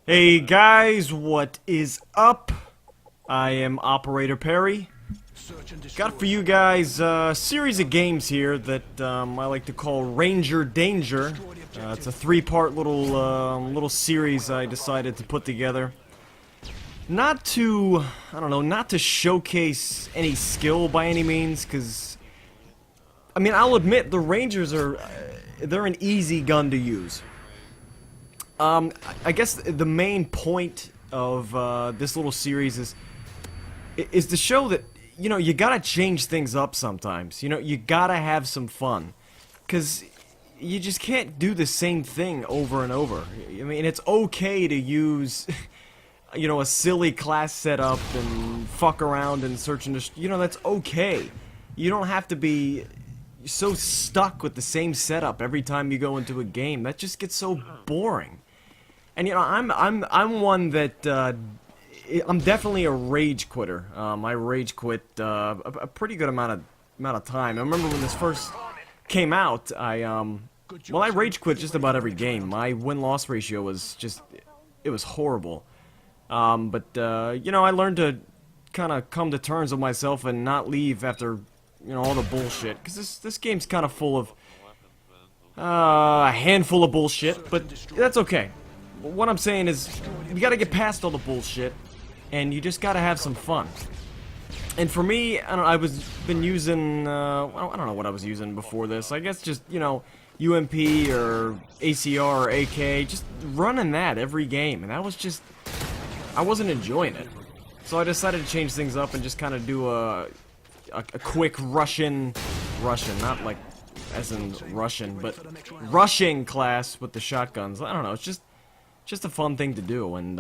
Hey guys, what is up? I am OperatorPerry. Got for you guys a series of games here that I like to call Ranger Danger. It's a three-part little series I decided to put together. Not to, I don't know, not to showcase any skill by any means, because, I mean, I'll admit the Rangers are, they're an easy gun to use. I guess the main point of this little series is to show that, you know, you gotta change things up sometimes. You know, you gotta have some fun. Because you just can't do the same thing over and over. I mean, it's okay to use, you know, a silly class setup and fuck around and search and you know, that's okay. You don't have to be so stuck with the same setup every time you go into a game. That just gets so boring. And you know, I'm one that I'm definitely a rage quitter. I rage quit a pretty good amount of time. I remember when this first came out, I rage quit just about every game. My win-loss ratio was just, it was horrible. But you know, I learned to kind of come to terms with myself and not leave after, you know, all the bullshit. Because this game's kind of full of a handful of bullshit, but that's okay. What I'm saying is, you gotta get past all the bullshit, and you just gotta have some fun. And for me, I was been using, I don't know what I was using before this. I guess just, you know, UMP or ACR or AK, just running that every game, and that was just, I wasn't enjoying it. So I decided to change things up and just kind of do a quick Russian, not like as in Russian, but rushing class with the shotguns. I don't know, it's just a fun thing to do, and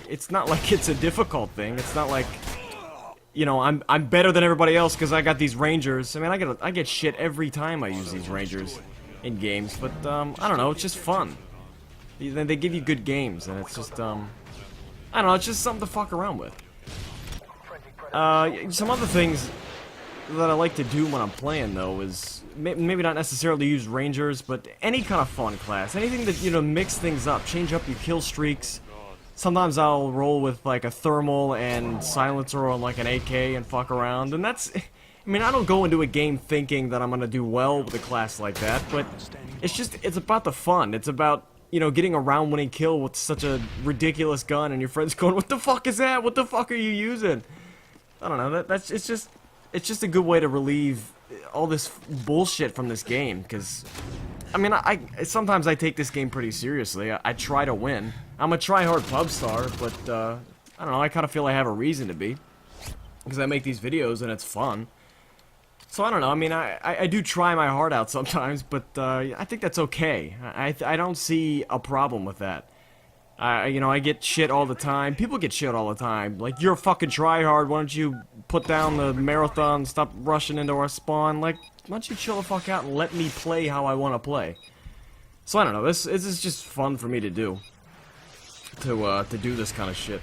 it's not like it's a difficult thing. It's not like, you know, I'm better than everybody else because I got these Rangers. I mean, I get shit every time I use these Rangers in games, but I don't know, it's just fun. They give you good games, and it's just I don't know, it's just something to fuck around with. Some other things that I like to do when I'm playing, though, is maybe not necessarily use Rangers, but any kind of fun class. Anything that, you know, mix things up, change up your kill streaks. Sometimes I'll roll with, like, a thermal and silencer on, like, an AK and fuck around, and that's... I mean, I don't go into a game thinking that I'm gonna do well with a class like that, but it's about the fun. It's about, you know, getting a round-winning kill with such a ridiculous gun, and your friends going, "What the fuck is that? What the fuck are you using?" I don't know, it's just a good way to relieve all this bullshit from this game, because, I mean, sometimes I take this game pretty seriously. I try to win. I'm a try-hard pub star, but, I don't know, I kind of feel I have a reason to be, because I make these videos and it's fun. So, I don't know, I mean, I do try my heart out sometimes, but, I think that's okay. I don't see a problem with that. You know, I get shit all the time. People get shit all the time. Like, you're a fucking tryhard, why don't you put down the marathon, stop rushing into our spawn? Like, why don't you chill the fuck out and let me play how I want to play? So, I don't know, this is just fun for me to do. To do this kind of shit.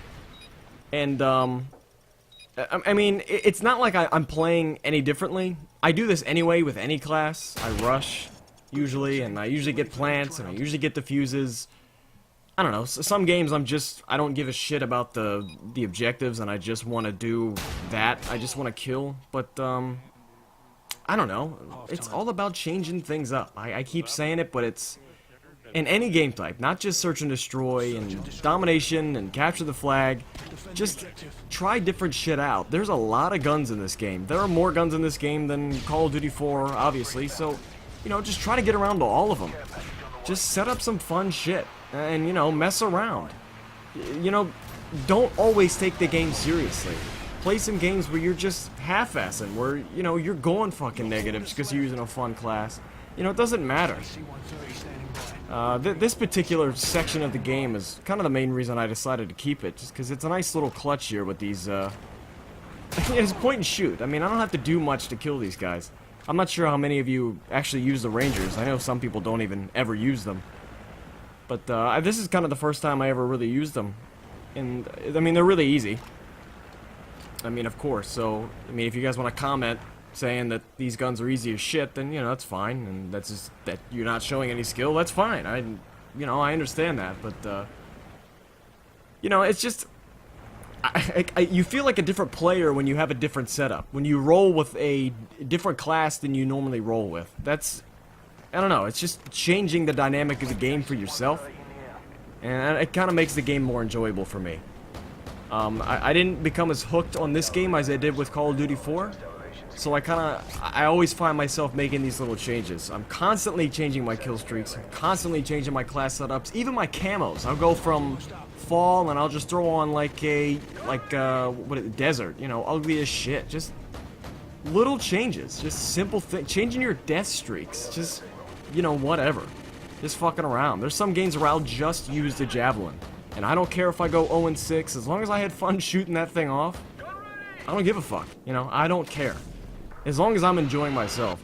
And, I mean, it's not like I'm playing any differently. I do this anyway with any class. I rush, usually, and I usually get plants, and I usually get diffuses. I don't know, some games I don't give a shit about the objectives, and I just want to do that. I just want to kill, but, I don't know. It's all about changing things up. I keep saying it, but it's in any game type, not just search and destroy, and domination, and capture the flag. Just try different shit out. There's a lot of guns in this game. There are more guns in this game than Call of Duty 4, obviously, so, you know, just try to get around to all of them. Just set up some fun shit. And, you know, mess around. You know, don't always take the game seriously. Play some games where you're just half-assing, where, you know, you're going fucking negative just because you're using a fun class. You know, it doesn't matter. This particular section of the game is kind of the main reason I decided to keep it, just because it's a nice little clutch here with these, it's point and shoot. I mean, I don't have to do much to kill these guys. I'm not sure how many of you actually use the Rangers. I know some people don't even ever use them. But, this is kind of the first time I ever really used them. And, I mean, they're really easy. I mean, of course, so, I mean, if you guys want to comment saying that these guns are easy as shit, then, you know, that's fine. And that's just, that you're not showing any skill, that's fine. You know, I understand that, but, You know, it's just... you feel like a different player when you have a different setup. When you roll with a different class than you normally roll with. That's... I don't know, it's just changing the dynamic of the game for yourself. And it kind of makes the game more enjoyable for me. I didn't become as hooked on this game as I did with Call of Duty 4. So I always find myself making these little changes. I'm constantly changing my kill streaks, I'm constantly changing my class setups, even my camos. I'll go from fall and I'll just throw on desert, you know, ugly as shit. Just little changes, just simple thing, changing your death streaks, just, you know, whatever. Just fucking around. There's some games where I'll just use the javelin. And I don't care if I go 0-6, as long as I had fun shooting that thing off, I don't give a fuck, you know, I don't care. As long as I'm enjoying myself.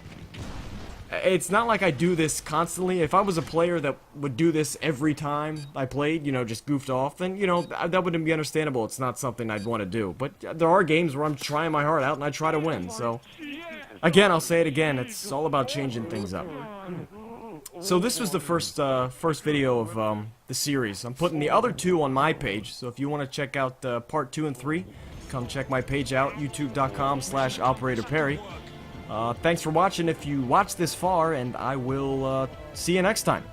It's not like I do this constantly. If I was a player that would do this every time I played, you know, just goofed off, then, you know, that wouldn't be understandable. It's not something I'd want to do. But there are games where I'm trying my heart out and I try to win, so... Again, I'll say it again, it's all about changing things up. So this was the first video of the series. I'm putting the other two on my page, so if you want to check out part 2 and 3, come check my page out, youtube.com/OperatorPerry. Thanks for watching if you watched this far, and I will see you next time.